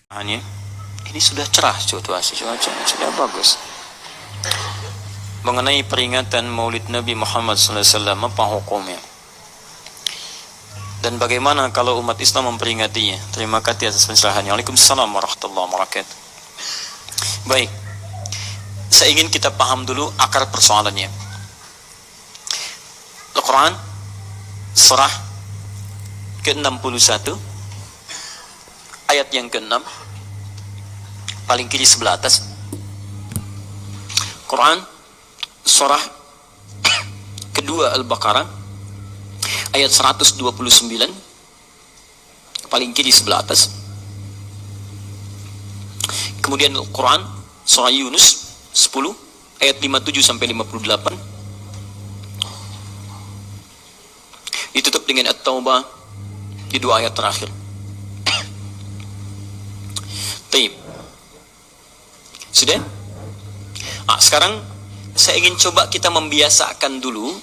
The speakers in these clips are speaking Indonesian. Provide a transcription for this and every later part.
Ini sudah cerah situasi, cuaca sudah bagus. Mengenai peringatan Maulid Nabi Muhammad SAW, apa hukumnya? Dan bagaimana kalau umat Islam memperingatinya? Terima kasih atas pencerahannya. Waalaikumsalam warahmatullahi wabarakatuh. Baik, saya ingin kita paham dulu akar persoalannya. Al-Quran surah ke-61 ayat yang ke-6 paling kiri sebelah atas. Quran surah kedua Al-Baqarah ayat 129 paling kiri sebelah atas. Kemudian Al-Quran surah Yunus 10 ayat 57 sampai 58. Ditutup dengan At-Taubah di dua ayat terakhir. Taib. Sudah? Sekarang saya ingin coba kita membiasakan dulu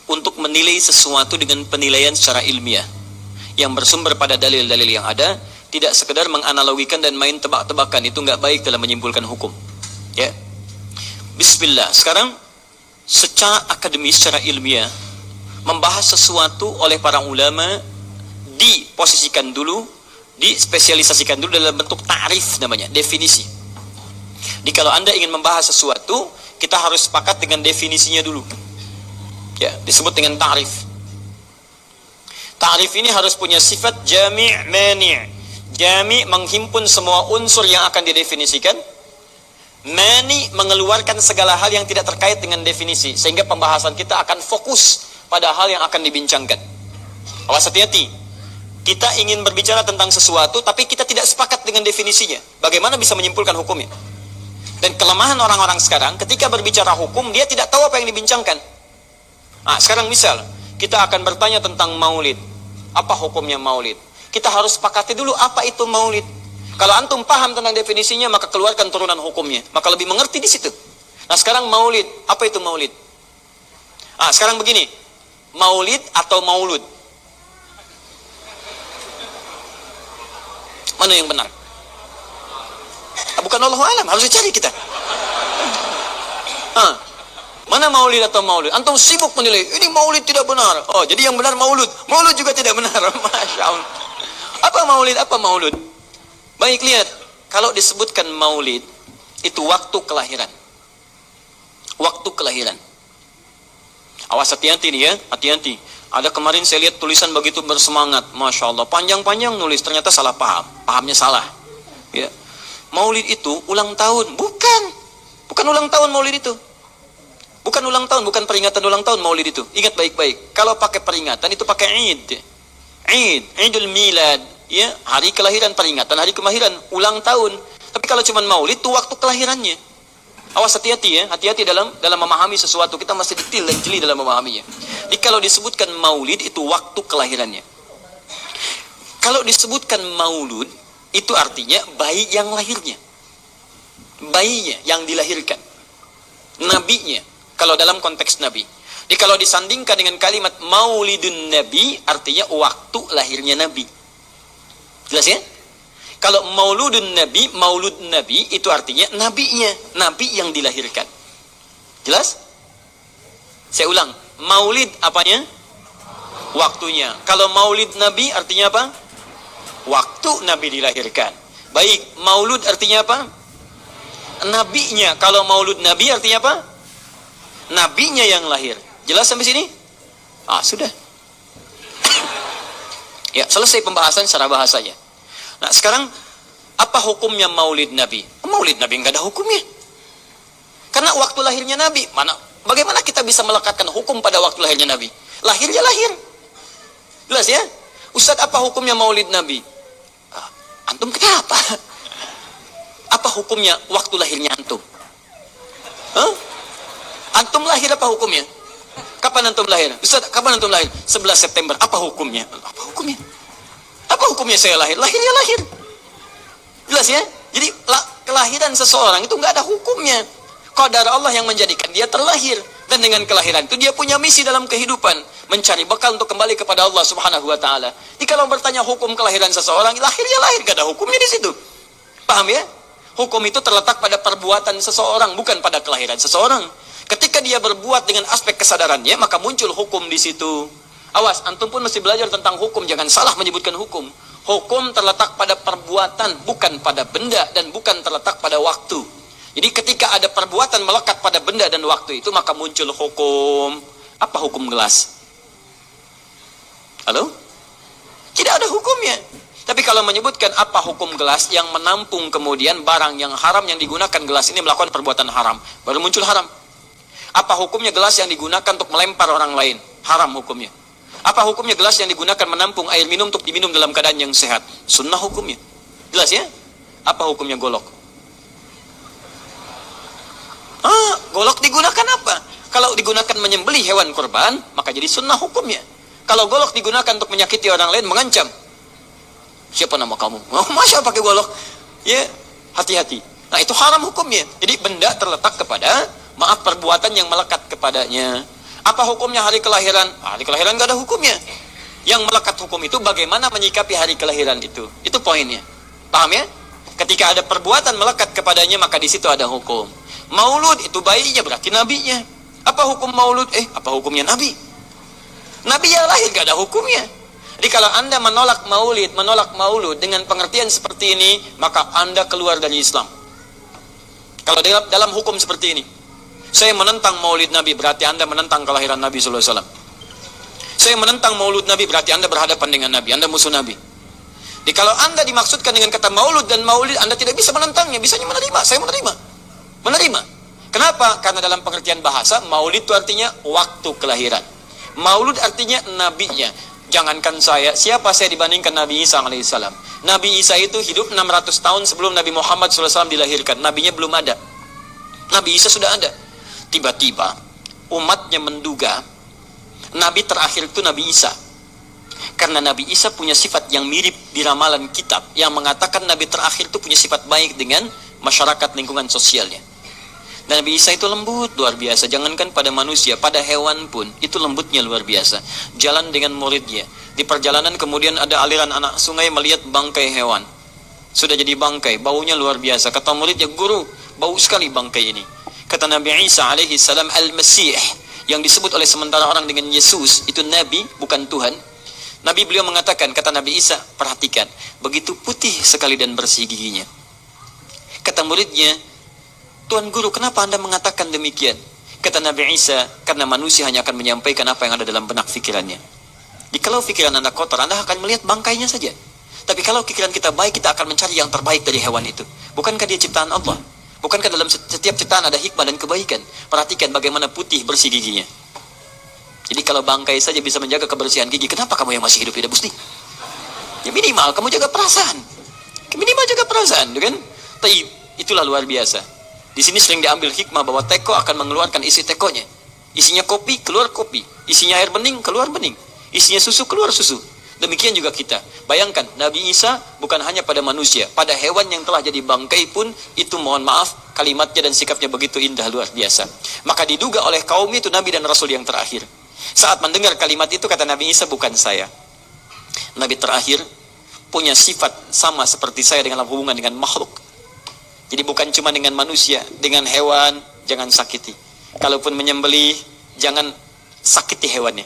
untuk menilai sesuatu dengan penilaian secara ilmiah yang bersumber pada dalil-dalil yang ada, tidak sekedar menganalogikan dan main tebak-tebakan. Itu nggak baik dalam menyimpulkan hukum. Ya. Bismillah. Sekarang secara akademis, secara ilmiah, membahas sesuatu oleh para ulama diposisikan dulu, dispesialisasikan dulu dalam bentuk ta'rif, namanya definisi. Jadi kalau Anda ingin membahas sesuatu, kita harus sepakat dengan definisinya dulu. Ya, disebut dengan ta'rif. Ta'rif ini harus punya sifat jami' mani'. Jami' menghimpun semua unsur yang akan didefinisikan. Mani' mengeluarkan segala hal yang tidak terkait dengan definisi, sehingga pembahasan kita akan fokus pada hal yang akan dibincangkan. Awas, hati-hati. Kita ingin berbicara tentang sesuatu, tapi kita tidak sepakat dengan definisinya. Bagaimana bisa menyimpulkan hukumnya? Dan kelemahan orang-orang sekarang, ketika berbicara hukum, dia tidak tahu apa yang dibincangkan. Sekarang misal, kita akan bertanya tentang maulid. Apa hukumnya maulid? Kita harus sepakati dulu apa itu maulid. Kalau antum paham tentang definisinya, maka keluarkan turunan hukumnya. Maka lebih mengerti di situ. Nah, sekarang maulid. Apa itu maulid? Sekarang begini. Maulid atau maulud? Mana yang benar? Bukan Allah alam, harus dicari kita. Mana maulid atau maulud? Antum sibuk menilai, ini maulid tidak benar. Oh, jadi yang benar maulud. Maulud juga tidak benar. Masya Allah. Apa maulid, apa maulud? Baik, lihat. Kalau disebutkan maulid, itu waktu kelahiran. Waktu kelahiran. Awas, hati-hati nih ya, hati-hati. Ada kemarin saya lihat tulisan begitu bersemangat, Masya Allah, panjang-panjang nulis, ternyata salah paham, pahamnya salah. Ya. Maulid itu ulang tahun, bukan ulang tahun maulid itu. Bukan ulang tahun, bukan peringatan ulang tahun maulid itu. Ingat baik-baik, kalau pakai peringatan itu pakai Idul Milad, ya, hari kelahiran, peringatan hari kelahiran, ulang tahun. Tapi kalau cuma maulid itu waktu kelahirannya. Awas, hati-hati ya, hati-hati dalam memahami sesuatu. Kita masih detail dan jeli dalam memahaminya. Jadi kalau disebutkan maulid itu waktu kelahirannya. Kalau disebutkan maulud, itu artinya bayi yang lahirnya. Bayinya yang dilahirkan. Nabinya, kalau dalam konteks nabi. Jadi kalau disandingkan dengan kalimat maulidun nabi, artinya waktu lahirnya nabi. Jelas ya? Kalau maulud nabi itu artinya nabinya, nabi yang dilahirkan. Jelas? Saya ulang, maulid apanya? Waktunya. Kalau maulid nabi artinya apa? Waktu nabi dilahirkan. Baik, maulud artinya apa? Nabinya. Kalau maulud nabi artinya apa? Nabinya yang lahir. Jelas sampai sini? Sudah. Ya, selesai pembahasan secara bahasanya. Nah, sekarang apa hukumnya maulid Nabi? Maulid Nabi enggak ada hukumnya. Karena waktu lahirnya Nabi, bagaimana kita bisa melekatkan hukum pada waktu lahirnya Nabi? Lahir ya lahir. Jelas ya? Ustaz, apa hukumnya maulid Nabi? Antum kenapa? Apa hukumnya waktu lahirnya antum? Antum lahir apa hukumnya? Kapan antum lahir? Ustaz, kapan antum lahir? 11 September. Apa hukumnya? Apa hukumnya? Apa hukumnya saya lahir? Lahir ya lahir. Jelas ya? Jadi kelahiran seseorang itu nggak ada hukumnya. Qadar Allah yang menjadikan dia terlahir. Dan dengan kelahiran itu dia punya misi dalam kehidupan. Mencari bekal untuk kembali kepada Allah subhanahu wa ta'ala. Jadi kalau bertanya hukum kelahiran seseorang, lahir ya lahir. Nggak ada hukumnya di situ. Paham ya? Hukum itu terletak pada perbuatan seseorang, bukan pada kelahiran seseorang. Ketika dia berbuat dengan aspek kesadarannya, maka muncul hukum di situ. Awas, antum pun mesti belajar tentang hukum, jangan salah menyebutkan hukum. Hukum terletak pada perbuatan, bukan pada benda, dan bukan terletak pada waktu. Jadi ketika ada perbuatan melekat pada benda dan waktu itu, maka muncul hukum. Apa hukum gelas? Halo? Tidak ada hukumnya. Tapi kalau menyebutkan apa hukum gelas yang menampung kemudian barang yang haram yang digunakan gelas ini melakukan perbuatan haram, baru muncul haram. Apa hukumnya gelas yang digunakan untuk melempar orang lain? Haram hukumnya. Apa hukumnya gelas yang digunakan menampung air minum untuk diminum dalam keadaan yang sehat? Sunnah hukumnya. Jelas ya? Apa hukumnya golok? Golok digunakan apa? Kalau digunakan menyembelih hewan kurban, maka jadi sunnah hukumnya. Kalau golok digunakan untuk menyakiti orang lain, mengancam. Siapa nama kamu? Masya pakai golok. Ya, hati-hati. Nah, itu haram hukumnya. Jadi benda terletak kepada, maaf, perbuatan yang melekat kepadanya. Apa hukumnya hari kelahiran? Hari kelahiran gak ada hukumnya. Yang melekat hukum itu bagaimana menyikapi hari kelahiran itu. Itu poinnya. Paham ya? Ketika ada perbuatan melekat kepadanya, maka di situ ada hukum. Maulud itu bayinya, berarti nabinya. Apa hukum maulud? Apa hukumnya nabi? Nabi yang lahir gak ada hukumnya. Jadi kalau Anda menolak maulud dengan pengertian seperti ini, maka Anda keluar dari Islam. Kalau dalam hukum seperti ini, saya menentang maulid Nabi, berarti Anda menentang kelahiran Nabi SAW. Saya menentang maulud Nabi, berarti Anda berhadapan dengan Nabi, Anda musuh Nabi. Jadi kalau Anda dimaksudkan dengan kata maulud dan maulid, Anda tidak bisa menentangnya, bisanya menerima. Saya menerima. Kenapa? Karena dalam pengertian bahasa, maulid itu artinya waktu kelahiran. Maulud artinya nabinya. Jangankan siapa saya dibandingkan Nabi Isa alaihissalam. Nabi Isa itu hidup 600 tahun sebelum Nabi Muhammad SAW dilahirkan. Nabinya belum ada. Nabi Isa sudah ada. Tiba-tiba umatnya menduga Nabi terakhir itu Nabi Isa. Karena Nabi Isa punya sifat yang mirip di ramalan kitab yang mengatakan Nabi terakhir itu punya sifat baik dengan masyarakat lingkungan sosialnya. Dan Nabi Isa itu lembut luar biasa. Jangankan pada manusia, pada hewan pun itu lembutnya luar biasa. Jalan dengan muridnya. Di perjalanan kemudian ada aliran anak sungai melihat bangkai hewan. Sudah jadi bangkai, baunya luar biasa. Kata muridnya, guru, bau sekali bangkai ini. Kata Nabi Isa alaihi salam, Al-Masih, yang disebut oleh sementara orang dengan Yesus, itu Nabi, bukan Tuhan. Nabi beliau mengatakan, kata Nabi Isa, perhatikan, begitu putih sekali dan bersih giginya. Kata muridnya, Tuan Guru, kenapa Anda mengatakan demikian? Kata Nabi Isa, karena manusia hanya akan menyampaikan apa yang ada dalam benak pikirannya. Jadi kalau pikiran Anda kotor, Anda akan melihat bangkainya saja. Tapi kalau pikiran kita baik, kita akan mencari yang terbaik dari hewan itu. Bukankah dia ciptaan Allah? Bukankah dalam setiap ciptaan ada hikmah dan kebaikan? Perhatikan bagaimana putih bersih giginya. Jadi kalau bangkai saja bisa menjaga kebersihan gigi, kenapa kamu yang masih hidup tidak mesti? Ya minimal kamu jaga perasaan. Minimal jaga perasaan, kan? Taib, itulah luar biasa. Di sini sering diambil hikmah bahwa teko akan mengeluarkan isi tekonya. Isinya kopi, keluar kopi. Isinya air bening, keluar bening. Isinya susu, keluar susu. Demikian juga kita. Bayangkan, Nabi Isa bukan hanya pada manusia. Pada hewan yang telah jadi bangkai pun, itu mohon maaf, kalimatnya dan sikapnya begitu indah, luar biasa. Maka diduga oleh kaum itu Nabi dan Rasul yang terakhir. Saat mendengar kalimat itu, kata Nabi Isa, bukan saya. Nabi terakhir punya sifat sama seperti saya dengan hubungan dengan makhluk. Jadi bukan cuma dengan manusia, dengan hewan, jangan sakiti. Kalaupun menyembelih, jangan sakiti hewannya.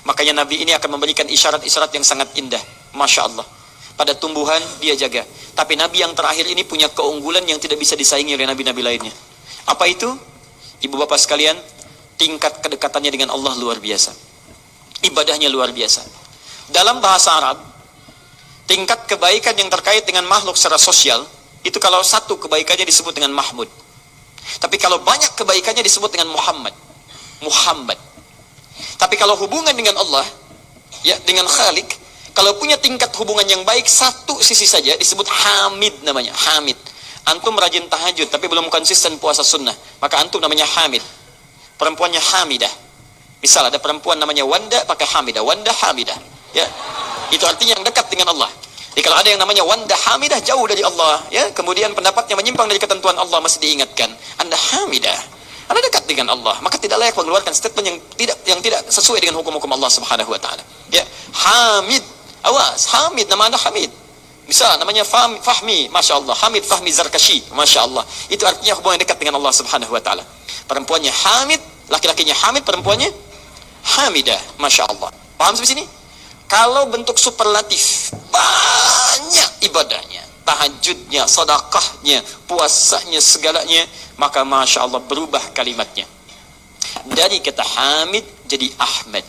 Makanya Nabi ini akan memberikan isyarat-isyarat yang sangat indah. Masya Allah. Pada tumbuhan, dia jaga. Tapi Nabi yang terakhir ini punya keunggulan yang tidak bisa disaingi oleh Nabi-Nabi lainnya. Apa itu? Ibu bapak sekalian, tingkat kedekatannya dengan Allah luar biasa. Ibadahnya luar biasa. Dalam bahasa Arab, tingkat kebaikan yang terkait dengan makhluk secara sosial, itu kalau satu kebaikannya disebut dengan Mahmud. Tapi kalau banyak kebaikannya disebut dengan Muhammad. Tapi kalau hubungan dengan Allah, ya dengan Khalik, kalau punya tingkat hubungan yang baik, satu sisi saja disebut Hamid namanya. Hamid. Antum rajin tahajud tapi belum konsisten puasa sunnah, maka antum namanya Hamid. Perempuannya Hamidah. Misal ada perempuan namanya Wanda, pakai Hamidah. Wanda Hamidah. Ya, itu artinya yang dekat dengan Allah. Jadi kalau ada yang namanya Wanda Hamidah, jauh dari Allah, ya, kemudian pendapatnya menyimpang dari ketentuan Allah, masih diingatkan, Anda Hamidah, Anda dekat dengan Allah, maka tidak layak mengeluarkan statement yang tidak sesuai dengan hukum-hukum Allah Subhanahu wa taala. Ya, Hamid, awas, Hamid, nama Anda Hamid. Bisa namanya Fahmi, Masya Allah. Hamid Fahmi Zarkashi, Masya Allah. Itu artinya hubungan dekat dengan Allah Subhanahu wa Ta'ala. Perempuannya Hamid, laki-lakinya Hamid, perempuannya Hamidah, Masya Allah. Paham sampai sini? Kalau bentuk superlatif, banyak ibadahnya, tahajudnya, sedekahnya, puasanya, segalanya, maka Masya Allah berubah kalimatnya. Dari kata Hamid jadi Ahmad.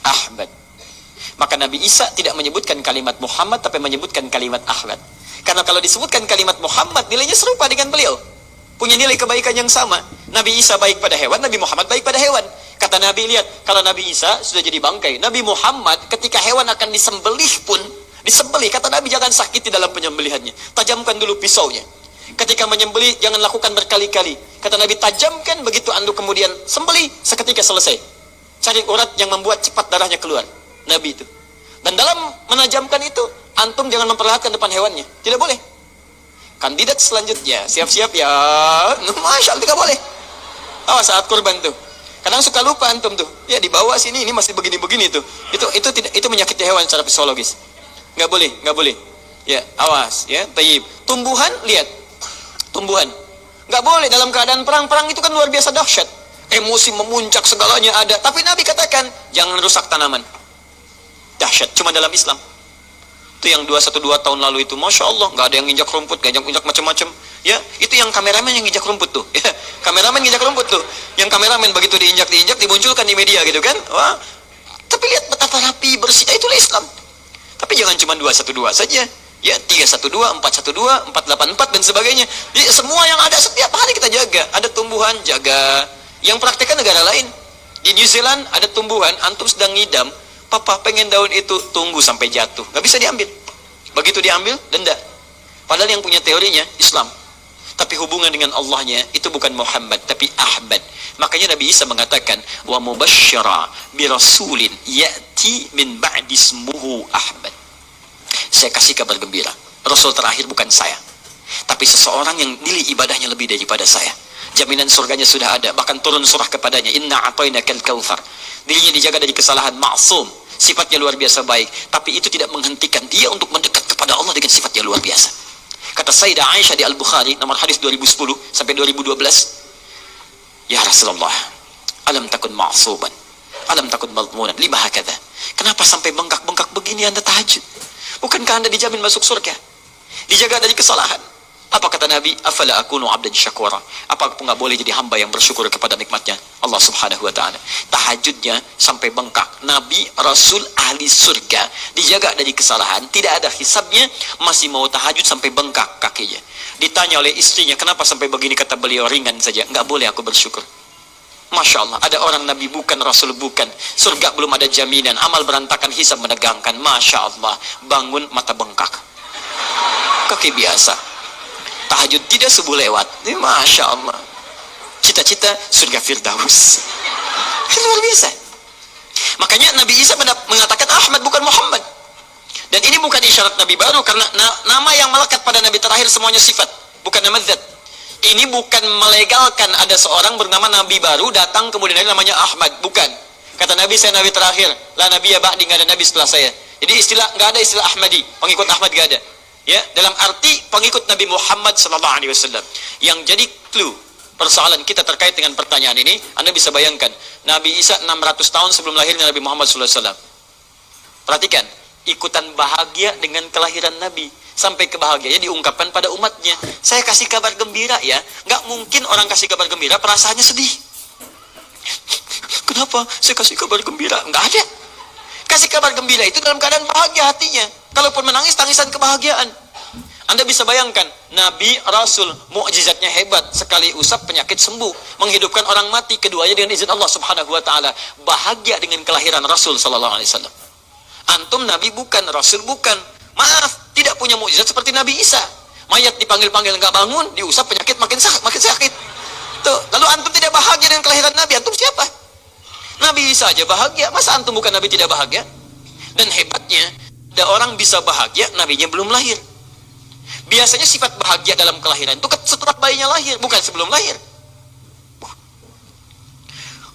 Ahmad. Maka Nabi Isa tidak menyebutkan kalimat Muhammad, tapi menyebutkan kalimat Ahmad. Karena kalau disebutkan kalimat Muhammad, nilainya serupa dengan beliau. Punya nilai kebaikan yang sama. Nabi Isa baik pada hewan, Nabi Muhammad baik pada hewan. Kata Nabi, lihat, kalau Nabi Isa sudah jadi bangkai, Nabi Muhammad ketika hewan akan disembelih pun, disembelih, kata Nabi jangan sakiti dalam penyembelihannya. Tajamkan dulu pisaunya. Ketika menyembelih, jangan lakukan berkali-kali. Kata Nabi, tajamkan, begitu anduk kemudian sembelih, seketika selesai. Cari urat yang membuat cepat darahnya keluar. Nabi itu. Dan dalam menajamkan itu, antum jangan memperlihatkan depan hewannya. Tidak boleh. Kandidat selanjutnya, siap-siap ya. Masya Allah, tidak boleh. Awas saat kurban tuh. Kadang suka lupa antum tuh. Ya di bawah sini, ini masih begini-begini tuh. Itu menyakiti hewan secara psikologis. Nggak boleh, nggak boleh. Ya, awas ya. Tayyib. Tumbuhan, lihat. Tumbuhan. Nggak boleh dalam keadaan perang itu kan luar biasa dahsyat. Emosi memuncak, segalanya ada. Tapi Nabi katakan, jangan rusak tanaman. Dahsyat, cuma dalam Islam. Itu yang 212 tahun lalu itu, Masya Allah, nggak ada yang injak rumput, nggak injak macam-macam. Ya, itu yang kameramen yang injak rumput tuh. Ya, kameramen injak rumput tuh. Yang kameramen begitu diinjak, dimunculkan di media gitu kan. Wah, tapi lihat betapa rapi, bersih, itulah Islam. Tapi jangan cuma 212 saja. Ya, 312, 412, 484 dan sebagainya. Jadi, semua yang ada setiap hari kita jaga. Ada tumbuhan, jaga. Yang praktekkan negara lain. Di New Zealand ada tumbuhan, antum sedang ngidam, papa pengen daun itu, tunggu sampai jatuh, nggak bisa diambil. Begitu diambil, denda. Padahal yang punya teorinya Islam, tapi hubungan dengan Allahnya itu bukan Muhammad, tapi Ahmad. Makanya Nabi Isa mengatakan, wa mubasysyara bi rasulin ya'ti min ba'di ismuhu Ahmad. Saya kasih kabar gembira, Rasul terakhir bukan saya, tapi seseorang yang nilai ibadahnya lebih daripada saya. Jaminan surganya sudah ada, bahkan turun surah kepadanya, inna a'tainakal kautsar. Dirinya dijaga dari kesalahan, maksum, sifatnya luar biasa baik, tapi itu tidak menghentikan dia untuk mendekat kepada Allah dengan sifat yang luar biasa. Kata Sayyidah Aisyah di Al-Bukhari, nomor hadis 2010 sampai 2012, ya Rasulullah, alam takun ma'suban, alam takun malmunan, lima hakadha. Kenapa sampai bengkak-bengkak begini Anda tahajud? Bukankah Anda dijamin masuk surga? Dijaga dari kesalahan. Apa kata Nabi? Afala akunu abdan syakura. Apa aku nggak boleh jadi hamba yang bersyukur kepada nikmatnya Allah Subhanahu wa Ta'ala? Tahajudnya sampai bengkak. Nabi, Rasul, ahli surga, dijaga dari kesalahan, tidak ada hisabnya, masih mau tahajud sampai bengkak kakinya. Ditanya oleh istrinya, kenapa sampai begini? Kata beliau, ringan saja, nggak boleh aku bersyukur. Masya Allah, ada orang Nabi bukan, Rasul bukan, surga belum ada jaminan, amal berantakan, hisab menegangkan. Masya Allah, bangun mata bengkak, kaki biasa. Tahajud tidak subuh lewat. Ini Masya Allah. Cita-cita surga Firdaus. Ini luar biasa. Makanya Nabi Isa mengatakan Ahmad bukan Muhammad. Dan ini bukan isyarat Nabi baru, karena nama yang melekat pada Nabi terakhir semuanya sifat, bukan nama zat. Ini bukan melegalkan ada seorang bernama Nabi baru datang kemudian namanya Ahmad. Bukan. Kata Nabi, saya Nabi terakhir. La Nabi ya ba'di, nggak ada Nabi setelah saya. Jadi nggak ada istilah Ahmadi. Pengikut Ahmad nggak ada. Ya, dalam arti pengikut Nabi Muhammad sallallahu alaihi wasallam. Yang jadi clue persoalan kita terkait dengan pertanyaan ini, Anda bisa bayangkan, Nabi Isa 600 tahun sebelum lahirnya Nabi Muhammad sallallahu alaihi wasallam. Perhatikan, ikutan bahagia dengan kelahiran Nabi, sampai kebahagiaannya diungkapkan pada umatnya. Saya kasih kabar gembira ya, nggak mungkin orang kasih kabar gembira perasaannya sedih. Kenapa saya kasih kabar gembira? Nggak ada. Kasih kabar gembira itu dalam keadaan bahagia hatinya. Kalaupun menangis, tangisan kebahagiaan. Anda bisa bayangkan, Nabi, Rasul, mukjizatnya hebat. Sekali usap penyakit sembuh, menghidupkan orang mati, keduanya dengan izin Allah Subhanahu wa Ta'ala. Bahagia dengan kelahiran Rasul sallallahu alaihi wasallam. Antum Nabi bukan, Rasul bukan. Maaf, tidak punya mukjizat seperti Nabi Isa. Mayat dipanggil-panggil nggak bangun, diusap penyakit makin sakit. Tuh, lalu antum tidak bahagia dengan kelahiran Nabi, antum siapa? Nabi Isa aja bahagia, masa antum bukan Nabi tidak bahagia? Dan hebatnya, ada orang bisa bahagia, nabinya belum lahir. Biasanya sifat bahagia dalam kelahiran itu setelah bayinya lahir, bukan sebelum lahir.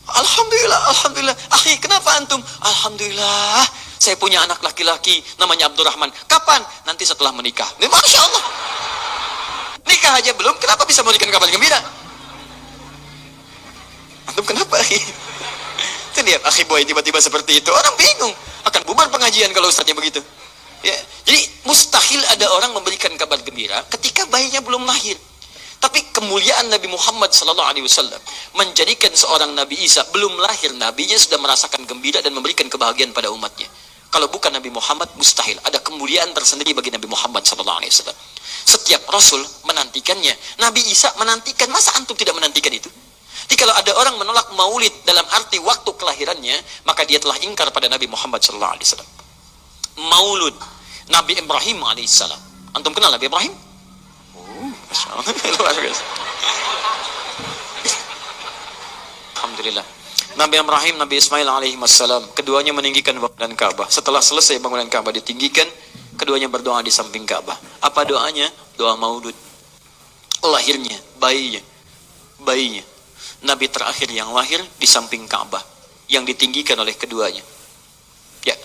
Alhamdulillah, alhamdulillah. Akhi, kenapa antum? Alhamdulillah, Saya punya anak laki-laki namanya Abdurrahman. Kapan? Nanti setelah menikah. Ini Masya Allah. Nikah aja belum, kenapa bisa memberikan kabar gembira? Antum kenapa? Itu lihat akhi boy tiba-tiba seperti itu. Orang bingung. Akan bubar pengajian kalau ustaznya begitu. Ya. Jadi mustahil ada orang memberikan kabar gembira ketika bayinya belum lahir. Tapi kemuliaan Nabi Muhammad SAW menjadikan seorang Nabi Isa belum lahir, nabinya sudah merasakan gembira dan memberikan kebahagiaan pada umatnya. Kalau bukan Nabi Muhammad, mustahil. Ada kemuliaan tersendiri bagi Nabi Muhammad SAW. Setiap Rasul menantikannya. Nabi Isa menantikan. Masa antum tidak menantikan itu? Jadi kalau ada orang menolak maulid dalam arti waktu kelahirannya, maka dia telah ingkar pada Nabi Muhammad SAW. Maulud Nabi Ibrahim AS. Antum kenal Nabi Ibrahim? Masya Allah. Luar biasa. Alhamdulillah. Nabi Ibrahim, Nabi Ismail alaihissalam, keduanya meninggikan bangunan Ka'bah. Setelah selesai bangunan Ka'bah ditinggikan, keduanya berdoa di samping Ka'bah. Apa doanya? Doa maulud. Lahirnya, bayinya. Nabi terakhir yang lahir di samping Ka'bah, yang ditinggikan oleh keduanya. Ya.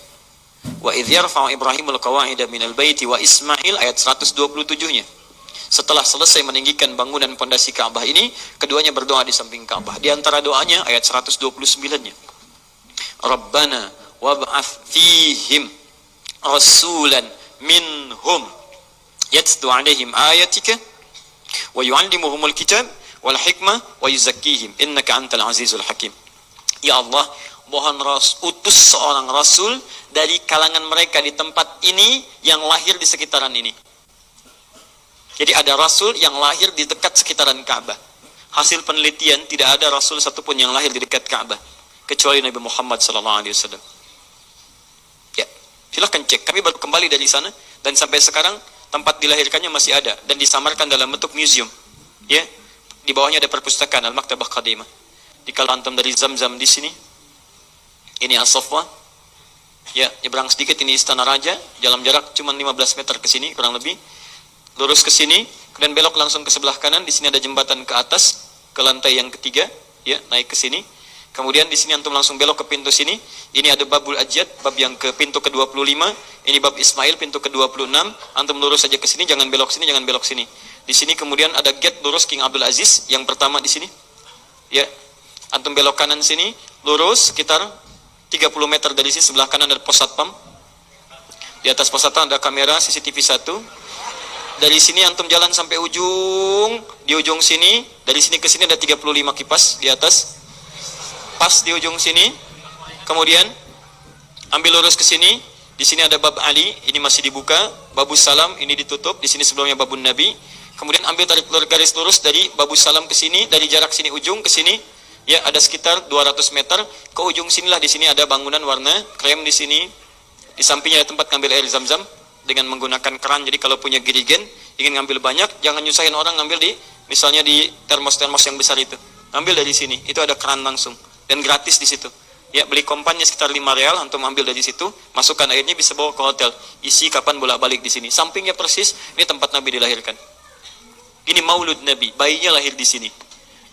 Wa idh yarfa'u Ibrahimul qawa'ida minal baiti wa Ismail, ayat 127-nya. Setelah selesai meninggikan bangunan pondasi Ka'bah ini, keduanya berdoa di samping Ka'bah. Di antara doanya ayat 129-nya. Rabbana wab'ath fihim rasulan minhum yatlu 'alaihim ayatika wa yu'allimuhumul kitab wal hikmah wa yuzakkihim innaka antal azizul hakim. Ya Allah, mohon utus seorang rasul dari kalangan mereka di tempat ini yang lahir di sekitaran ini. Jadi ada rasul yang lahir di dekat sekitaran Ka'bah. Hasil penelitian, tidak ada rasul satupun yang lahir di dekat Ka'bah kecuali Nabi Muhammad SAW. Ya, silahkan cek. Kami baru kembali dari sana dan sampai sekarang tempat dilahirkannya masih ada dan disamarkan dalam bentuk museum. Ya, di bawahnya ada perpustakaan Al-Maktabah Qadimah. Di kalau antum dari Zamzam di sini, ini As-Saffah. Ya, nyebrang sedikit ini Istana Raja, dalam jarak cuma 15 meter ke sini kurang lebih. Lurus ke sini, kemudian belok langsung ke sebelah kanan. Di sini ada jembatan ke atas, ke lantai yang ketiga, ya, naik ke sini. Kemudian di sini antum langsung belok ke pintu sini. Ini ada babul ajad, bab yang ke pintu ke-25. Ini bab Ismail, pintu ke-26. Antum lurus saja ke sini, jangan belok sini, jangan belok sini. Di sini kemudian ada gate lurus King Abdul Aziz, yang pertama di sini. Ya, antum belok kanan sini, lurus sekitar 30 meter dari sini, sebelah kanan ada pos satpam. Di atas pos satpam ada kamera CCTV 1. Dari sini antum jalan sampai ujung, di ujung sini, dari sini ke sini ada 35 kipas di atas. Pas di ujung sini, kemudian ambil lurus ke sini, di sini ada bab Ali, ini masih dibuka, babus salam ini ditutup, di sini sebelumnya babun Nabi. Kemudian ambil tarik garis lurus dari babus salam ke sini, dari jarak sini ujung ke sini, ya ada sekitar 200 meter ke ujung sinilah. Di sini ada bangunan warna krem di sini. Di sampingnya ada tempat ngambil air Zam-Zam dengan menggunakan keran. Jadi kalau punya girigen ingin ngambil banyak, jangan nyusahin orang ngambil di misalnya di termos-termos yang besar itu. Ambil dari sini, itu ada keran langsung dan gratis di situ. Ya, beli kompannya sekitar 5 real, antum ambil dari situ, masukkan airnya, bisa bawa ke hotel. Isi kapan bolak-balik di sini. Sampingnya persis ini tempat Nabi dilahirkan. Ini maulud Nabi, bayinya lahir di sini.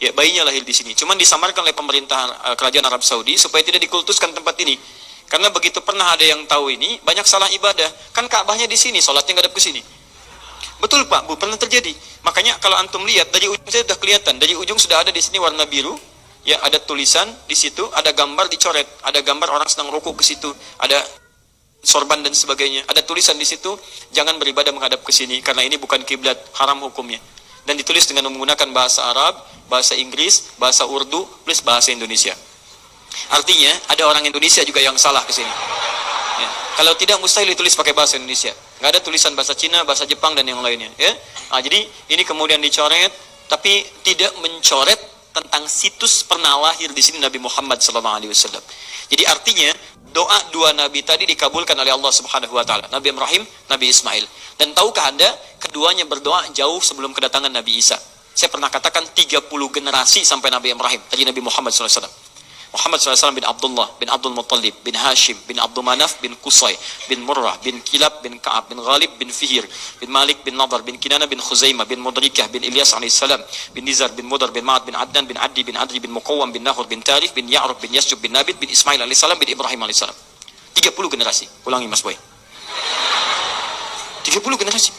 Ya, bayinya lahir di sini. Cuman disamarkan oleh pemerintah kerajaan Arab Saudi supaya tidak dikultuskan tempat ini. Karena begitu pernah ada yang tahu ini, banyak salah ibadah. Kan Ka'bahnya di sini, sholatnya ngadep ke sini. Betul Pak, Bu, pernah terjadi. Makanya kalau antum lihat dari ujung saya sudah kelihatan, dari ujung sudah ada di sini warna biru. Ya, ada tulisan di situ, ada gambar dicoret, ada gambar orang sedang rukuk ke situ, ada sorban dan sebagainya. Ada tulisan di situ, jangan beribadah menghadap ke sini karena ini bukan kiblat, haram hukumnya. Dan ditulis dengan menggunakan bahasa Arab, bahasa Inggris, bahasa Urdu, plus bahasa Indonesia. Artinya ada orang Indonesia juga yang salah ke sini. Ya. Kalau tidak mustahil ditulis pakai bahasa Indonesia. Nggak ada tulisan bahasa Cina, bahasa Jepang dan yang lainnya. Ya. Nah, jadi ini kemudian dicoret, tapi tidak mencoret tentang situs pernah lahir di sini Nabi Muhammad SAW. Jadi artinya doa dua Nabi tadi dikabulkan oleh Allah Subhanahu Wa Taala. Nabi Ibrahim, Nabi Ismail. Dan tahukah Anda keduanya berdoa jauh sebelum kedatangan Nabi Isa. Saya pernah katakan 30 generasi sampai Nabi Ibrahim dari Nabi Muhammad SAW. Muhammad SAW bin Abdullah, bin Abdul Muttalib, bin Hashim, bin Abdul Manaf, bin Qusay, bin Murrah, bin Kilab, bin Ka'ab, bin Ghalib, bin Fihir, bin Malik, bin Nadar, bin Kinana, bin Khuzaimah, bin Mudrikah, bin Ilyas AS, bin Nizar, bin Mudar, bin Ma'ad, bin Adnan, bin Addi, bin Adri, bin Muqawwam, bin Nahur, bin Tarif, bin Ya'rub, bin Yasjub, bin Nabit, bin Ismail AS, bin Ibrahim AS. 30 generasi. Ulangi Mas Boy. 30 generasi.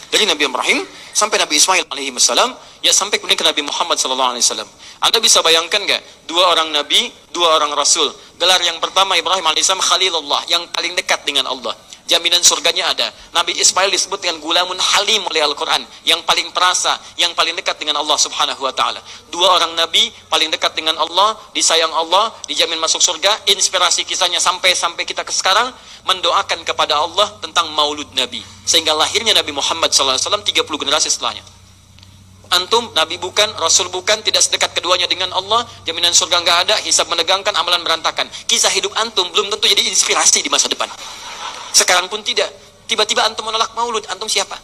Dari Nabi Ibrahim sampai Nabi Ismail alaihi wassalam, ya sampai kemudian ke Nabi Muhammad sallallahu alaihi wasallam. Anda bisa bayangkan enggak? 2 orang nabi, 2 orang rasul. Gelar yang pertama Ibrahim alaihissalam Khalilullah, yang paling dekat dengan Allah. Jaminan surganya ada. Nabi Ismail disebut dengan gulamun halim oleh Al-Quran, yang paling perasa, yang paling dekat dengan Allah subhanahu wa ta'ala. 2 orang nabi paling dekat dengan Allah, disayang Allah, dijamin masuk surga. Inspirasi kisahnya sampai kita ke sekarang mendoakan kepada Allah tentang maulud Nabi, sehingga lahirnya Nabi Muhammad SAW 30 generasi setelahnya. Antum nabi bukan, rasul bukan, tidak sedekat keduanya dengan Allah, jaminan surga nggak ada, hisab menegangkan, amalan berantakan. Kisah hidup antum belum tentu jadi inspirasi di masa depan. Sekarang pun tidak. Tiba-tiba antum menolak maulud, antum siapa?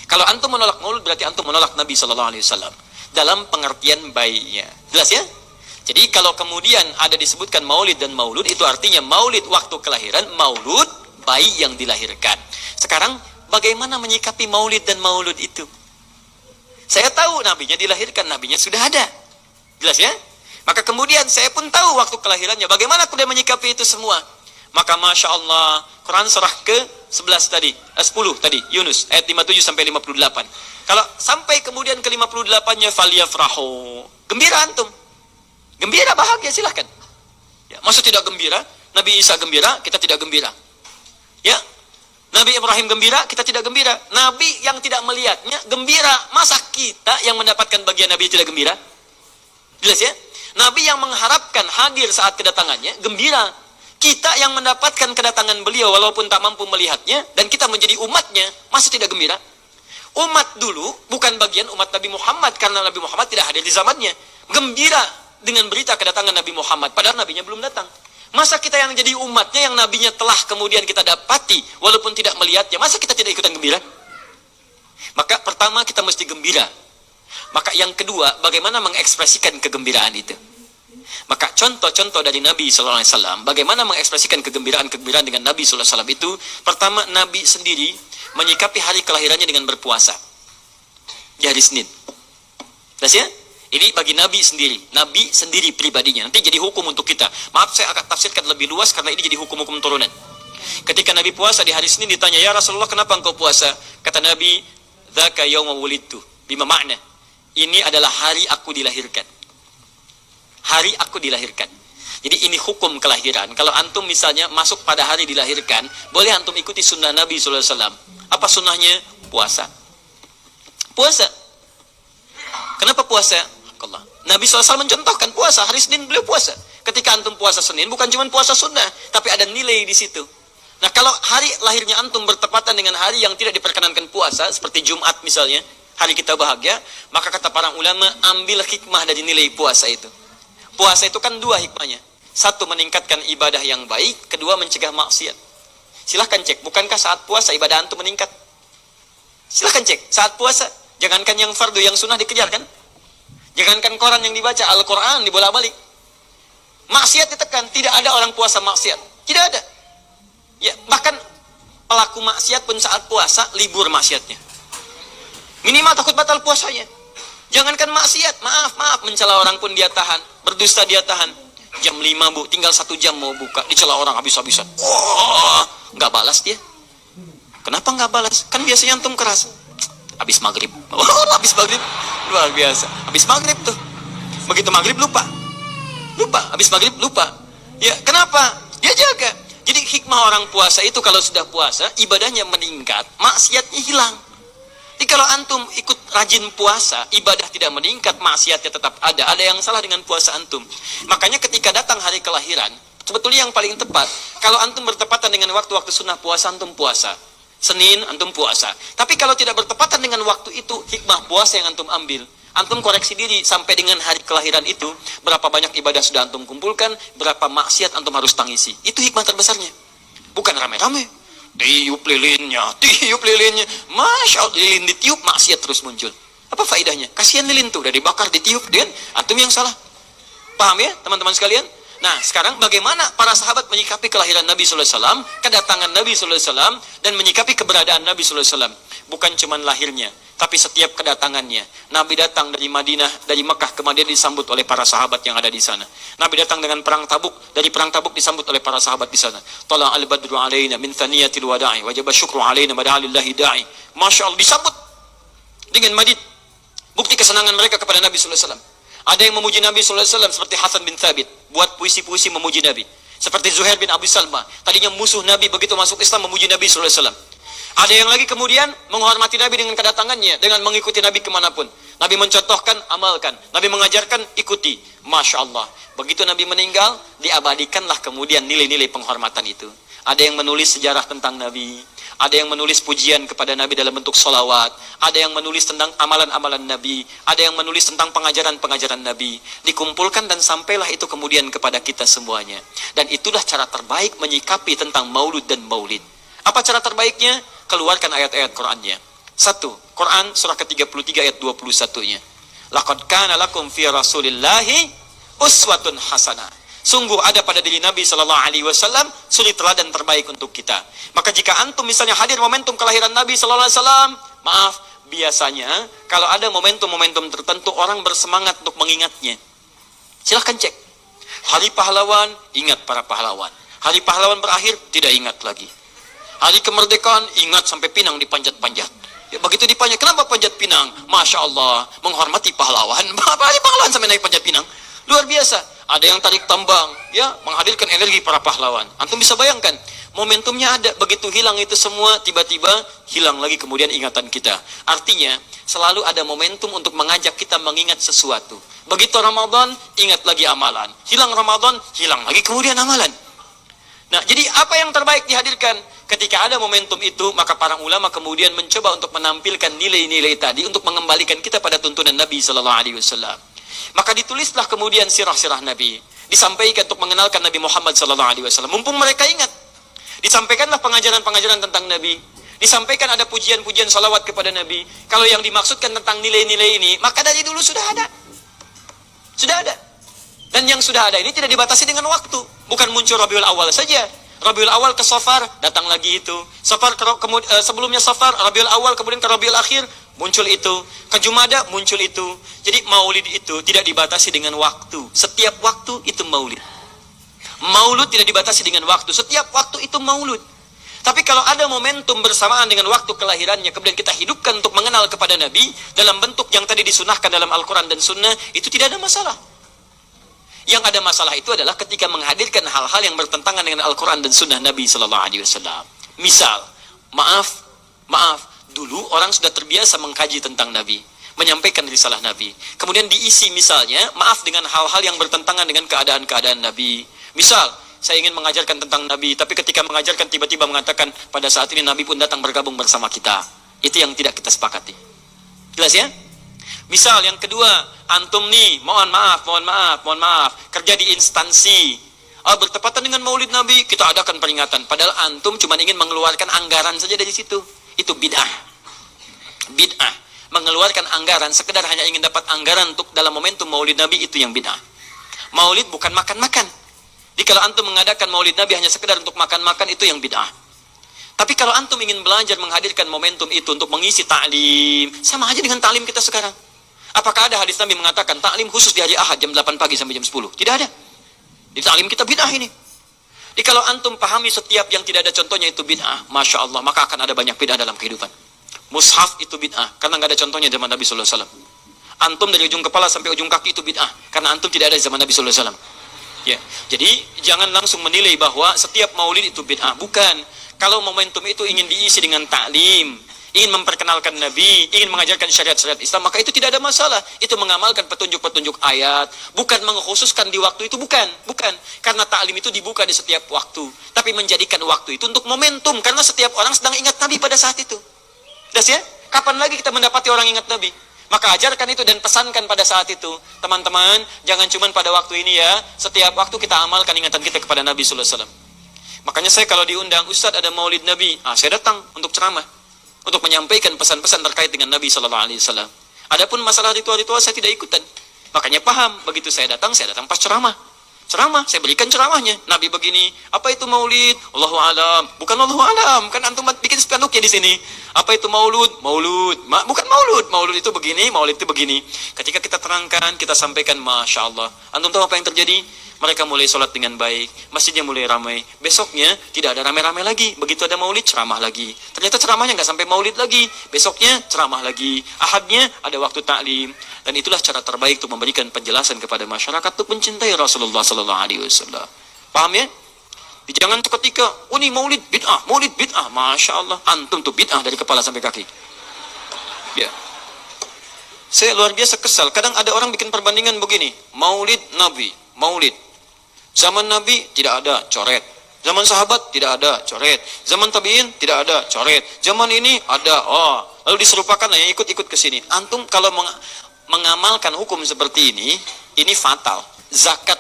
Kalau antum menolak maulud berarti antum menolak Nabi sallallahu alaihi wasallam dalam pengertian baiknya. Jelas ya? Jadi kalau kemudian ada disebutkan maulid dan maulud, itu artinya maulid waktu kelahiran, maulud bayi yang dilahirkan. Sekarang bagaimana menyikapi maulid dan maulud itu? Saya tahu nabinya dilahirkan, nabinya sudah ada. Jelas ya? Maka kemudian saya pun tahu waktu kelahirannya. Bagaimana kemudian menyikapi itu semua? Maka Masya Allah, Quran surah ke-11 tadi, 10 tadi, Yunus, ayat 57 sampai 58. Kalau sampai kemudian ke 58-nya, faliyafrahu. Gembira antum. Gembira, bahagia, silahkan. Ya, maksud tidak gembira, Nabi Isa gembira, kita tidak gembira. Ya, Nabi Ibrahim gembira, kita tidak gembira. Nabi yang tidak melihatnya gembira, masa kita yang mendapatkan bagian Nabi tidak gembira? Jelas ya? Nabi yang mengharapkan hadir saat kedatangannya gembira. Kita yang mendapatkan kedatangan beliau walaupun tak mampu melihatnya, dan kita menjadi umatnya, masa tidak gembira? Umat dulu bukan bagian umat Nabi Muhammad, karena Nabi Muhammad tidak hadir di zamannya. Gembira dengan berita kedatangan Nabi Muhammad, padahal nabinya belum datang. Masa kita yang jadi umatnya, yang nabinya telah kemudian kita dapati walaupun tidak melihatnya, masa kita tidak ikutan gembira? Maka pertama kita mesti gembira. Maka yang kedua, bagaimana mengekspresikan kegembiraan itu? Maka contoh-contoh dari Nabi SAW, bagaimana mengekspresikan kegembiraan-kegembiraan dengan Nabi SAW itu, pertama Nabi sendiri menyikapi hari kelahirannya dengan berpuasa di hari Senin. Jelas ya? Ini bagi Nabi sendiri pribadinya. Nanti jadi hukum untuk kita. Maaf, saya akan tafsirkan lebih luas karena ini jadi hukum-hukum turunan. Ketika Nabi puasa di hari Senin, ditanya, ya Rasulullah kenapa engkau puasa? Kata Nabi, dzaka yauma wulidtu, bima makna, ini adalah hari aku dilahirkan. Hari aku dilahirkan. Jadi ini hukum kelahiran. Kalau antum misalnya masuk pada hari dilahirkan, boleh antum ikuti sunnah Nabi SAW. Apa sunnahnya? Puasa. Puasa. Kenapa puasa? Nabi SAW mencontohkan puasa. Hari Senin beliau puasa. Ketika antum puasa Senin, bukan cuma puasa sunnah, tapi ada nilai di situ. Nah, kalau hari lahirnya antum bertepatan dengan hari yang tidak diperkenankan puasa, seperti Jumat misalnya, hari kita bahagia, maka kata para ulama, ambil hikmah dari nilai puasa itu. Puasa itu kan 2 hikmahnya. 1, meningkatkan ibadah yang baik. 2, mencegah maksiat. Silahkan cek, bukankah saat puasa ibadah antum meningkat? Silahkan cek, saat puasa. Jangankan yang fardu, yang sunnah dikejar kan? Jangankan koran yang dibaca, Al-Quran dibolak-balik. Maksiat ditekan, tidak ada orang puasa maksiat. Tidak ada. Ya, bahkan pelaku maksiat pun saat puasa, libur maksiatnya. Minimal takut batal puasanya. Jangankan maksiat, maaf, mencela orang pun dia tahan, berdusta dia tahan. Jam 5 bu, tinggal 1 jam mau buka, dicela orang habis-habisan. Wah, nggak balas dia. Kenapa nggak balas? Kan biasanya antum keras. Habis maghrib, habis maghrib, luar biasa. Habis maghrib tuh, begitu maghrib lupa, habis maghrib lupa. Ya, kenapa? Dia jaga. Jadi hikmah orang puasa itu kalau sudah puasa, ibadahnya meningkat, maksiatnya hilang. Jadi kalau antum ikut rajin puasa, ibadah tidak meningkat, maksiatnya tetap ada. Ada yang salah dengan puasa antum. Makanya ketika datang hari kelahiran, sebetulnya yang paling tepat, kalau antum bertepatan dengan waktu-waktu sunnah puasa, antum puasa. Senin, antum puasa. Tapi kalau tidak bertepatan dengan waktu itu, hikmah puasa yang antum ambil. Antum koreksi diri sampai dengan hari kelahiran itu, berapa banyak ibadah sudah antum kumpulkan, berapa maksiat antum harus tangisi. Itu hikmah terbesarnya. Bukan rame-rame. Tiup lilinnya. Masya Allah, lilin ditiup, maksiat terus muncul. Apa faedahnya? Kasihan lilin tuh, udah dibakar, ditiup, dan antum yang salah. Paham ya, teman-teman sekalian? Nah, sekarang bagaimana para sahabat menyikapi kelahiran Nabi SAW, kedatangan Nabi SAW, dan menyikapi keberadaan Nabi SAW. Bukan cuma lahirnya, Tapi setiap kedatangannya, Nabi datang dari Madinah, dari Mekah ke Madinah disambut oleh para sahabat yang ada di sana. Nabi datang dengan perang Tabuk, dari perang Tabuk disambut oleh para sahabat di sana. Tala al-badru alaina min thaniyatil wada'i, wajib syukru alaina mada'alillahi da'i. Masya Allah, disambut dengan madid. Bukti kesenangan mereka kepada Nabi sallallahu alaihi wasallam. Ada yang memuji Nabi sallallahu alaihi wasallam seperti Hasan bin Thabit, buat puisi-puisi memuji Nabi. Seperti Zuhair bin Abi Salma, tadinya musuh Nabi, begitu masuk Islam memuji Nabi sallallahu alaihi wasallam. Ada yang lagi kemudian menghormati Nabi dengan kedatangannya, dengan mengikuti Nabi kemanapun. Nabi mencontohkan, amalkan. Nabi mengajarkan, ikuti. Masya Allah. Begitu Nabi meninggal, diabadikanlah kemudian nilai-nilai penghormatan itu. Ada yang menulis sejarah tentang Nabi. Ada yang menulis pujian kepada Nabi dalam bentuk sholawat. Ada yang menulis tentang amalan-amalan Nabi. Ada yang menulis tentang pengajaran-pengajaran Nabi. Dikumpulkan dan sampailah itu kemudian kepada kita semuanya. Dan itulah cara terbaik menyikapi tentang maulud dan maulid. Apa cara terbaiknya? Keluarkan ayat-ayat Qur'annya. 1. Quran surah ke-33 ayat 21-nya. Laqad kana lakum fi Rasulillahi uswatun hasanah. Sungguh ada pada diri Nabi sallallahu alaihi wasallam suri teladan terbaik untuk kita. Maka jika antum misalnya hadir momentum kelahiran Nabi sallallahu alaihi wasallam, maaf, biasanya kalau ada momentum-momentum tertentu orang bersemangat untuk mengingatnya. Silahkan cek. Hari pahlawan, ingat para pahlawan. Hari pahlawan berakhir, tidak ingat lagi. Hari kemerdekaan, ingat sampai pinang dipanjat-panjat. Ya, begitu dipanjat, kenapa panjat pinang? Masya Allah, menghormati pahlawan. Hari pahlawan sampai naik panjat pinang. Luar biasa. Ada yang tarik tambang, ya, menghadirkan energi para pahlawan. Antum bisa bayangkan, momentumnya ada. Begitu hilang itu semua, tiba-tiba hilang lagi kemudian ingatan kita. Artinya, selalu ada momentum untuk mengajak kita mengingat sesuatu. Begitu Ramadan, ingat lagi amalan. Hilang Ramadan, hilang lagi kemudian amalan. Nah, jadi apa yang terbaik dihadirkan? Ketika ada momentum itu, maka para ulama kemudian mencoba untuk menampilkan nilai-nilai tadi untuk mengembalikan kita pada tuntunan Nabi sallallahu alaihi wasallam. Maka ditulislah kemudian sirah-sirah Nabi, disampaikan untuk mengenalkan Nabi Muhammad sallallahu alaihi wasallam. Mumpung mereka ingat, disampaikanlah pengajaran-pengajaran tentang Nabi. Disampaikan ada pujian-pujian salawat kepada Nabi. Kalau yang dimaksudkan tentang nilai-nilai ini, maka dari dulu sudah ada. Sudah ada. Dan yang sudah ada ini tidak dibatasi dengan waktu. Bukan muncul Rabiul Awal saja. Rabiul Awal ke Safar, datang lagi itu. Safar sebelumnya Safar, Rabiul Awal kemudian ke Rabiul Akhir, muncul itu. Ke Jumada, muncul itu. Jadi maulid itu tidak dibatasi dengan waktu. Setiap waktu itu maulid. Maulud tidak dibatasi dengan waktu. Setiap waktu itu maulud. Tapi kalau ada momentum bersamaan dengan waktu kelahirannya, kemudian kita hidupkan untuk mengenal kepada Nabi, dalam bentuk yang tadi disunahkan dalam Al-Quran dan Sunnah, itu tidak ada masalah. Yang ada masalah itu adalah ketika menghadirkan hal-hal yang bertentangan dengan Al-Quran dan Sunnah Nabi Sallallahu Alaihi Wasallam. Misal, maaf, dulu orang sudah terbiasa mengkaji tentang Nabi, menyampaikan risalah Nabi. Kemudian diisi misalnya, maaf, dengan hal-hal yang bertentangan dengan keadaan-keadaan Nabi. Misal, saya ingin mengajarkan tentang Nabi, tapi ketika mengajarkan tiba-tiba mengatakan pada saat ini Nabi pun datang bergabung bersama kita. Itu yang tidak kita sepakati. Jelas ya? Misal yang kedua, antum nih, mohon maaf, kerja di instansi. Bertepatan dengan Maulid Nabi, kita adakan peringatan. Padahal antum cuma ingin mengeluarkan anggaran saja dari situ. Itu bid'ah. Bid'ah. Mengeluarkan anggaran, sekedar hanya ingin dapat anggaran untuk dalam momentum Maulid Nabi, itu yang bid'ah. Maulid bukan makan-makan. Jadi kalau antum mengadakan Maulid Nabi hanya sekedar untuk makan-makan, itu yang bid'ah. Tapi kalau antum ingin belajar menghadirkan momentum itu untuk mengisi ta'lim, sama aja dengan ta'lim kita sekarang. Apakah ada hadis Nabi mengatakan ta'lim khusus di hari Ahad jam 8 pagi sampai jam 10? Tidak ada. Di ta'lim kita bid'ah ini. Jadi kalau antum pahami setiap yang tidak ada contohnya itu bid'ah, Masya Allah, maka akan ada banyak bid'ah dalam kehidupan. Mushaf itu bid'ah, karena nggak ada contohnya zaman Nabi Sallallahu Alaihi Wasallam. Antum dari ujung kepala sampai ujung kaki itu bid'ah, karena antum tidak ada di zaman Nabi Sallallahu Alaihi Wasallam. Ya, jadi jangan langsung menilai bahwa setiap maulid itu bid'ah. Bukan. Kalau momentum itu ingin diisi dengan ta'lim, ingin memperkenalkan Nabi, ingin mengajarkan syariat-syariat Islam, maka itu tidak ada masalah. Itu mengamalkan petunjuk-petunjuk ayat, bukan mengkhususkan di waktu itu, bukan. Karena ta'lim itu dibuka di setiap waktu, tapi menjadikan waktu itu untuk momentum, karena setiap orang sedang ingat Nabi pada saat itu. Jelas ya? Kapan lagi kita mendapati orang ingat Nabi? Maka ajarkan itu dan pesankan pada saat itu. Teman-teman, jangan cuma pada waktu ini ya, setiap waktu kita amalkan ingatan kita kepada Nabi Sallallahu Alaihi Wasallam. Makanya saya kalau diundang, Ustadz ada maulid Nabi, saya datang untuk ceramah, untuk menyampaikan pesan-pesan terkait dengan Nabi Sallallahu Alaihi Wasallam. Adapun masalah ritual-ritual saya tidak ikutan. Makanya paham, begitu saya datang pas ceramah. Ceramah, saya berikan ceramahnya. Nabi begini, apa itu maulid? Allahu alam. Bukan Allahu alam, kan antum bikin spanduknya di sini. Apa itu maulud? Maulud. Bukan maulud. Maulud itu begini, maulid itu begini. Ketika kita terangkan, kita sampaikan, Masya Allah. Antum tahu apa yang terjadi? Mereka mulai sholat dengan baik, masjidnya mulai ramai. Besoknya tidak ada ramai-ramai lagi. Begitu ada maulid, ceramah lagi. Ternyata ceramahnya nggak sampai maulid lagi. Besoknya ceramah lagi. Ahadnya ada waktu taklim. Dan itulah cara terbaik untuk memberikan penjelasan kepada masyarakat untuk mencintai Rasulullah Sallallahu Alaihi Wasallam. Paham ya? Jangan seketika, ini maulid bid'ah. Masya Allah, antum tuh bid'ah dari kepala sampai kaki. Ya. Saya luar biasa kesal. Kadang ada orang bikin perbandingan begini, maulid Nabi, maulid. Zaman Nabi tidak ada coret. Zaman sahabat tidak ada coret. Zaman tabi'in tidak ada coret. Zaman ini ada. Lalu diserupakan yang ikut-ikut ke sini. Antum kalau mengamalkan hukum seperti ini fatal. Zakat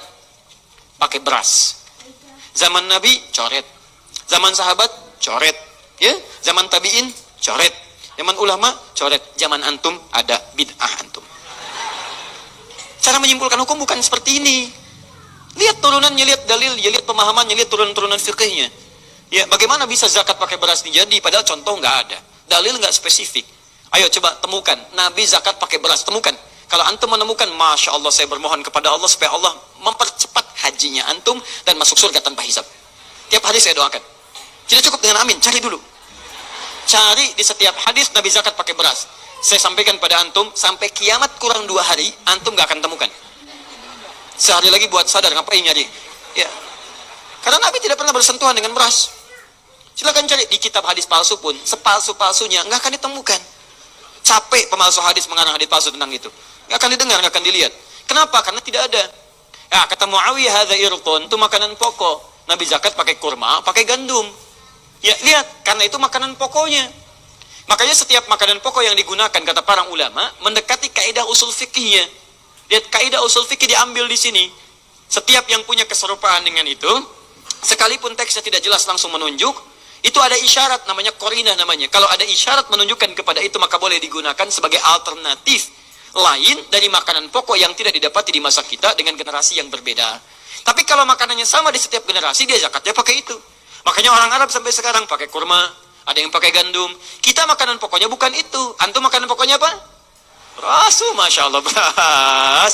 pakai beras. Zaman Nabi coret. Zaman sahabat coret. Ya, zaman tabi'in coret. Zaman ulama coret. Zaman antum ada bid'ah antum. Cara menyimpulkan hukum bukan seperti ini. Lihat turunannya, lihat dalilnya, lihat pemahamannya, lihat turunan-turunan fikihnya. Ya, bagaimana bisa zakat pakai beras jadi? Padahal contoh nggak ada, dalil nggak spesifik. Ayo coba temukan, Nabi zakat pakai beras, temukan. Kalau antum menemukan, Masya Allah, saya bermohon kepada Allah supaya Allah mempercepat hajinya antum dan masuk surga tanpa hisab. Tiap hari saya doakan. Tidak cukup dengan amin, cari dulu. Cari di setiap hadis Nabi zakat pakai beras. Saya sampaikan pada antum, sampai kiamat kurang 2 hari, antum nggak akan temukan. Sehari lagi buat sadar, ngapain nyari? Ya. Karena Nabi tidak pernah bersentuhan dengan beras. Silakan cari di kitab hadis palsu pun, sepalsu-palsunya nggak akan ditemukan. Capek pemalsu hadis mengarang hadis palsu tentang itu. Nggak akan didengar, nggak akan dilihat. Kenapa? Karena tidak ada. Ya, kata Muawiyah, hadza irqun, itu makanan pokok. Nabi zakat pakai kurma, pakai gandum. Ya, lihat, karena itu makanan pokoknya. Makanya setiap makanan pokok yang digunakan, kata para ulama, mendekati kaidah usul fikihnya. Lihat, kaidah usul fikih diambil di sini. Setiap yang punya keserupaan dengan itu, sekalipun teksnya tidak jelas langsung menunjuk, itu ada isyarat, namanya qarinah namanya. Kalau ada isyarat menunjukkan kepada itu, maka boleh digunakan sebagai alternatif lain dari makanan pokok yang tidak didapati di masa kita dengan generasi yang berbeda. Tapi kalau makanannya sama di setiap generasi, dia zakatnya pakai itu. Makanya orang Arab sampai sekarang pakai kurma, ada yang pakai gandum. Kita makanan pokoknya bukan itu. Antum makanan pokoknya apa? Beras, Masya Allah, beras.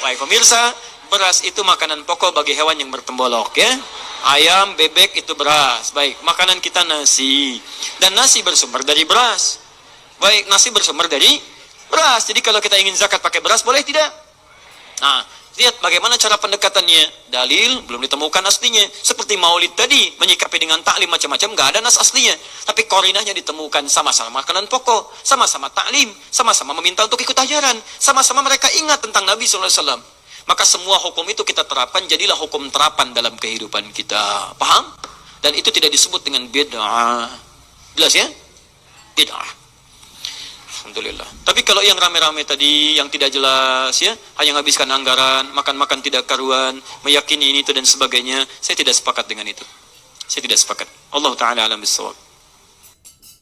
Baik pemirsa, beras itu makanan pokok bagi hewan yang bertembolok, ya. Ayam, bebek itu beras. Baik, makanan kita nasi. Dan nasi bersumber dari beras. Baik, nasi bersumber dari beras. Jadi kalau kita ingin zakat pakai beras, boleh tidak? Nah, lihat bagaimana cara pendekatannya. Dalil belum ditemukan aslinya. Seperti maulid tadi, menyikapi dengan taklim macam-macam, nggak ada nas aslinya. Tapi korinahnya ditemukan, sama-sama makanan pokok, sama-sama taklim, sama-sama meminta untuk ikut ajaran, sama-sama mereka ingat tentang Nabi SAW. Maka semua hukum itu kita terapkan, jadilah hukum terapan dalam kehidupan kita. Paham? Dan itu tidak disebut dengan bid'ah. Jelas ya? Bid'ah. Alhamdulillah. Tapi kalau yang rame-rame tadi, yang tidak jelas ya, hanya menghabiskan anggaran, makan-makan tidak karuan, meyakini ini itu dan sebagainya, saya tidak sepakat dengan itu. Saya tidak sepakat. Allah Ta'ala alam bisawab.